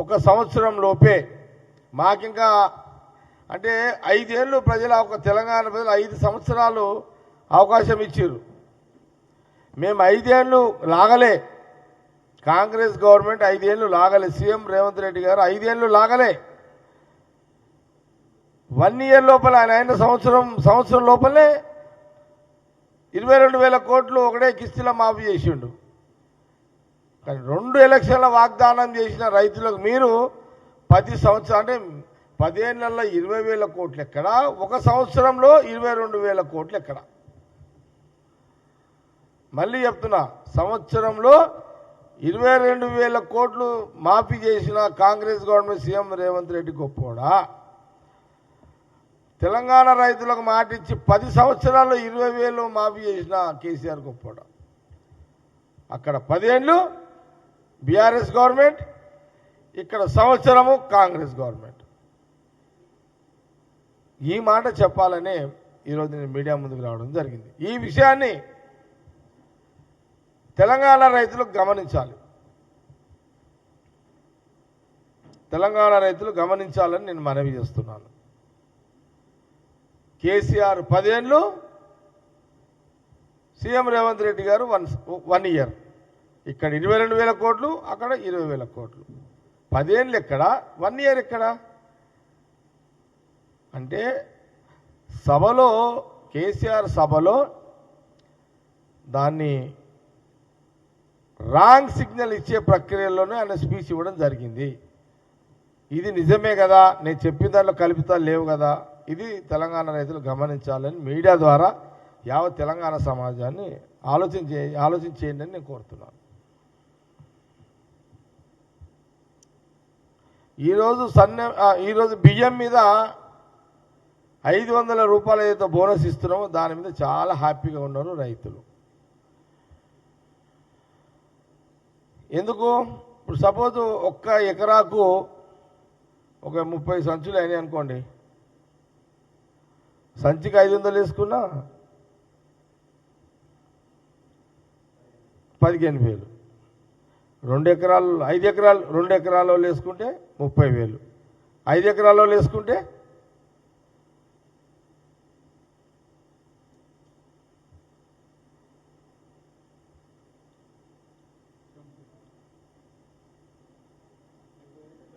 ఒక సంవత్సరం లోపే మాకింకా అంటే 5 ఏళ్ళు తెలంగాణ ప్రజలు 5 సంవత్సరాలు అవకాశం ఇచ్చారు. మేము 5 ఏళ్ళు లాగలే, కాంగ్రెస్ గవర్నమెంట్ 5 ఏళ్ళు లాగలే, సీఎం రేవంత్ రెడ్డి గారు 5 ఏళ్ళు లాగలే. 1 ఇయర్ లోపల ఆయన సంవత్సరం లోపలే 22,000 కోట్లు ఒకటే కిస్తీలో మాఫీ చేసిండు. కానీ 2 ఎలక్షన్ల వాగ్దానం చేసిన రైతులకు మీరు 10 సంవత్సరాలు అంటే 10 ఏళ్లలో 20,000 కోట్లు ఎక్కడ, ఒక సంవత్సరంలో 22,000 కోట్లు ఎక్కడ? మళ్ళీ చెప్తున్నా, సంవత్సరంలో 22,000 కోట్లు మాఫీ చేసిన కాంగ్రెస్ గవర్నమెంట్ సీఎం రేవంత్ రెడ్డి గొప్పోడా? తెలంగాణ రైతులకు మాటిచ్చి 10 సంవత్సరాల్లో 20,000 మాఫీ చేసిన కేసీఆర్ గొప్పోడా? అక్కడ 10 ఏళ్ళు బీఆర్ఎస్ గవర్నమెంట్, ఇక్కడ సంవత్సరము కాంగ్రెస్ గవర్నమెంట్. ఈ మాట చెప్పాలనే ఈరోజు నేను మీడియా ముందుకు రావడం జరిగింది. ఈ విషయాన్ని తెలంగాణ రైతులు గమనించాలి, తెలంగాణ రైతులు గమనించాలని నేను మనవి చేస్తున్నాను. కేసీఆర్ 10 ఏళ్ళు, సీఎం రేవంత్ రెడ్డి గారు 1 ఇయర్. ఇక్కడ 22,000 కోట్లు, అక్కడ 20,000 కోట్లు. 10 ఏళ్ళు ఎక్కడ, 1 ఇయర్ ఎక్కడ? అంటే సభలో కేసీఆర్ సభలో దాన్ని రాంగ్ సిగ్నల్ ఇచ్చే ప్రక్రియలోనే ఆయన స్పీచ్ ఇవ్వడం జరిగింది. ఇది నిజమే కదా, నేను చెప్పిన దాంట్లో కల్పితాలు లేవు కదా, ఇది తెలంగాణ రైతులు గమనించాలని మీడియా ద్వారా యావత్ తెలంగాణ సమాజాన్ని ఆలోచన చేయండి అని నేను కోరుతున్నాను. ఈరోజు బియ్యం మీద 500 రూపాయలు ఏదైతే బోనస్ ఇస్తున్నామో దాని మీద చాలా హ్యాపీగా ఉన్నారు రైతులు. ఎందుకు? ఇప్పుడు సపోజ్ 1 ఎకరాకు ఒక 30 సంచులు అయినాయి అనుకోండి, సంచికి 500 వేసుకున్నా 15,000. 5 ఎకరాలు 2 ఎకరాల్లో వేసుకుంటే 30,000. 5 ఎకరాల్లో వేసుకుంటే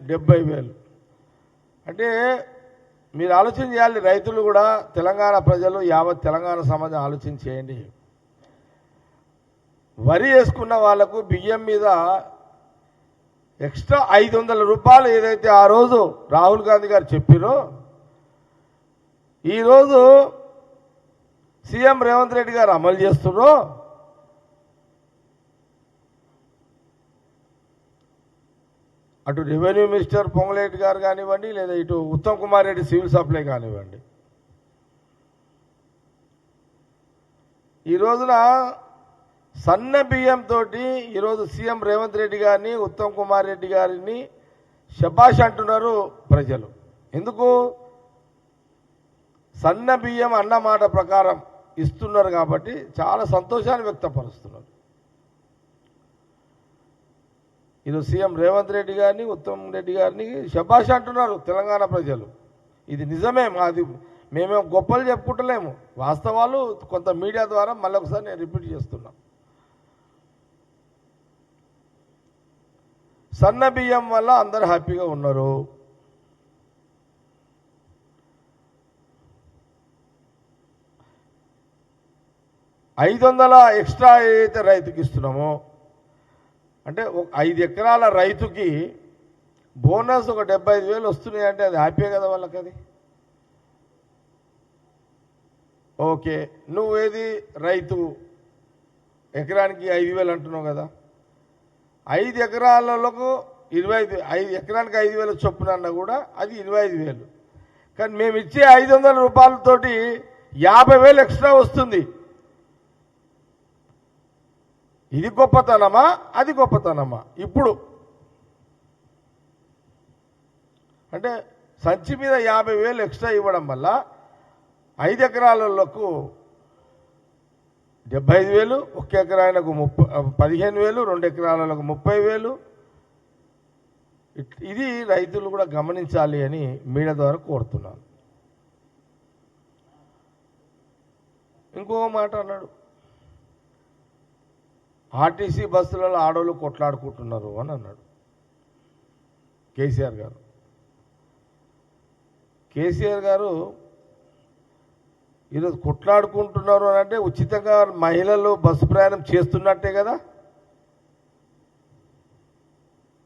70,000. అంటే మీరు ఆలోచన చేయాలి, రైతులు కూడా, తెలంగాణ ప్రజలు, యావత్ తెలంగాణ సమాజం ఆలోచన చేయండి. వరి వేసుకున్న వాళ్లకు బియ్యం మీద ఎక్స్ట్రా 500 రూపాయలు ఏదైతే ఆ రోజు రాహుల్ గాంధీ గారు చెప్పారో, ఈరోజు సీఎం రేవంత్ రెడ్డి గారు అమలు చేస్తున్నారో, అటు రెవెన్యూ మినిస్టర్ పొంగులేటి గారు కానివ్వండి, లేదా ఇటు ఉత్తమ్ కుమార్ రెడ్డి సివిల్ సప్లై కానివ్వండి, ఈ రోజున సన్న బియ్యంతో ఈరోజు సీఎం రేవంత్ రెడ్డి గారిని, ఉత్తమ్ కుమార్ రెడ్డి గారిని శబాష్ అంటున్నారు ప్రజలు. ఎందుకు? సన్న బియ్యం అన్న మాట ప్రకారం ఇస్తున్నారు కాబట్టి చాలా సంతోషాన్ని వ్యక్తపరుస్తున్నారు. ఈరోజు సీఎం రేవంత్ రెడ్డి గారిని, ఉత్తమ్ రెడ్డి గారిని శబాష్ అంటున్నారు తెలంగాణ ప్రజలు. ఇది నిజమే, మాది మేమేం గొప్పలు చెప్పుకుంటలేము, వాస్తవాలు కొంత మీడియా ద్వారా మళ్ళొకసారి నేను రిపీట్ చేస్తున్నా. సన్న బియ్యం వల్ల అందరూ హ్యాపీగా ఉన్నారు. $500 ఎక్స్ట్రా ఏదైతే రైతుకి ఇస్తున్నామో, అంటే 5 ఎకరాల రైతుకి బోనస్ ఒక 75,000 వస్తున్నాయి అంటే అది హ్యాపీ కదా వాళ్ళకి. అది ఓకే, నువ్వేది రైతు ఎకరానికి 5,000 అంటున్నావు కదా, 5 ఎకరాలకు 5 ఎకరానికి 5,000 చొప్పున అన్నా కూడా అది 25,000. కానీ మేము ఇచ్చే 500 రూపాయలతోటి 50,000 ఎక్స్ట్రా వస్తుంది. ఇది గొప్పతనమా, అది గొప్పతనమా? ఇప్పుడు అంటే సంచి మీద 50,000 ఎక్స్ట్రా ఇవ్వడం వల్ల 5 ఎకరాలకు 75,000, 1 ఎకరాలకు 15,000, 2 ఎకరాలకు 30,000, ఇది రైతులు కూడా గమనించాలి అని మీడియా ద్వారా కోరుతున్నాను. ఇంకో మాట అన్నాడు, ఆర్టీసీ బస్సులలో ఆడవాళ్ళు కొట్లాడుకుంటున్నారు అని అన్నాడు కేసీఆర్ గారు. కేసీఆర్ గారు ఈరోజు కొట్లాడుకుంటున్నారు అని అంటే ఉచితంగా మహిళలు బస్సు ప్రయాణం చేస్తున్నట్టే కదా.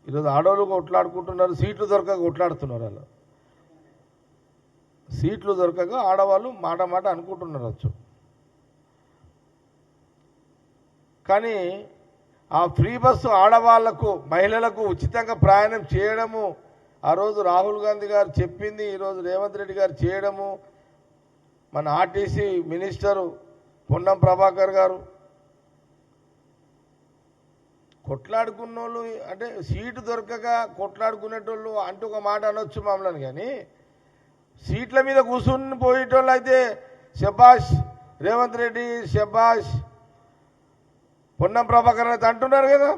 ఈరోజు ఆడవాళ్ళు కొట్లాడుకుంటున్నారు, సీట్లు దొరకక కొట్లాడుతున్నారు. అలా సీట్లు దొరకక ఆడవాళ్ళు మాట అనుకుంటున్నారు. కానీ ఆ ఫ్రీ బస్సు ఆడవాళ్లకు మహిళలకు ఉచితంగా ప్రయాణం చేయడము ఆ రోజు రాహుల్ గాంధీ గారు చెప్పింది, ఈరోజు రేవంత్ రెడ్డి గారు చేయడము, మన ఆర్టీసీ మినిస్టరు పొన్నం ప్రభాకర్ గారు కొట్లాడుకున్నోళ్ళు అంటే సీటు దొరకక కొట్లాడుకునేటోళ్ళు అంటూ ఒక మాట అనొచ్చు మమ్మల్ని, కానీ సీట్ల మీద కూర్చుని పోయేటోళ్ళు అయితే శబాష్ రేవంత్ రెడ్డి, శబాష్ పొన్నం ప్రభాకర్ అయితే అంటున్నారు కదా.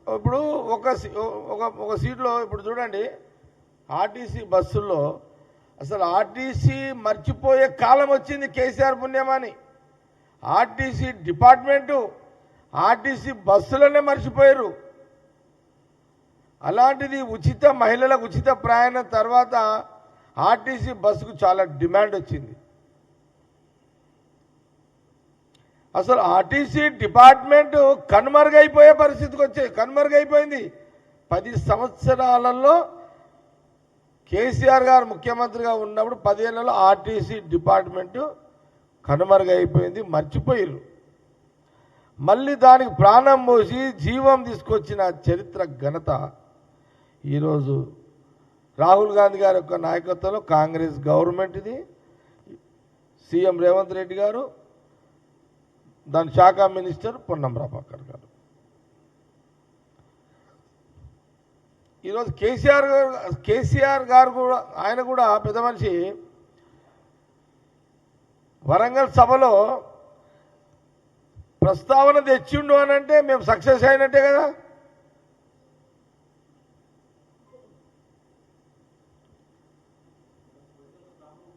ఇప్పుడు ఒక సీట్లో ఇప్పుడు చూడండి, ఆర్టీసీ బస్సుల్లో అసలు ఆర్టీసీ మర్చిపోయే కాలం వచ్చింది కేసీఆర్ పుణ్యమాని. ఆర్టీసీ డిపార్ట్మెంటు ఆర్టీసీ బస్సులనే మర్చిపోయారు. అలాంటిది మహిళలకు ఉచిత ప్రయాణం తర్వాత ఆర్టీసీ బస్సుకు చాలా డిమాండ్ వచ్చింది. అసలు ఆర్టీసీ డిపార్ట్మెంట్ కనుమరుగైపోయే పరిస్థితికి కనుమరుగైపోయింది. 10 సంవత్సరాలలో కేసీఆర్ గారు ముఖ్యమంత్రిగా ఉన్నప్పుడు 10 ఏళ్లలో ఆర్టీసీ డిపార్ట్మెంటు కనుమరుగైపోయింది, మర్చిపోయారు. మళ్ళీ దానికి ప్రాణం పోసి జీవం తీసుకొచ్చిన చరిత్ర ఘనత ఈరోజు రాహుల్ గాంధీ గారి యొక్క నాయకత్వంలో కాంగ్రెస్ గవర్నమెంట్ ఇది. సీఎం రేవంత్ రెడ్డి గారు, దాని శాఖ మినిస్టర్ పొన్నం ప్రభాకర్ గారు. ఈరోజు కేసీఆర్ గారు కూడా ఆయన కూడా పెద్ద మనిషి వరంగల్ సభలో ప్రస్తావన తెచ్చిండు అని అంటే మేము సక్సెస్ అయినట్టే కదా.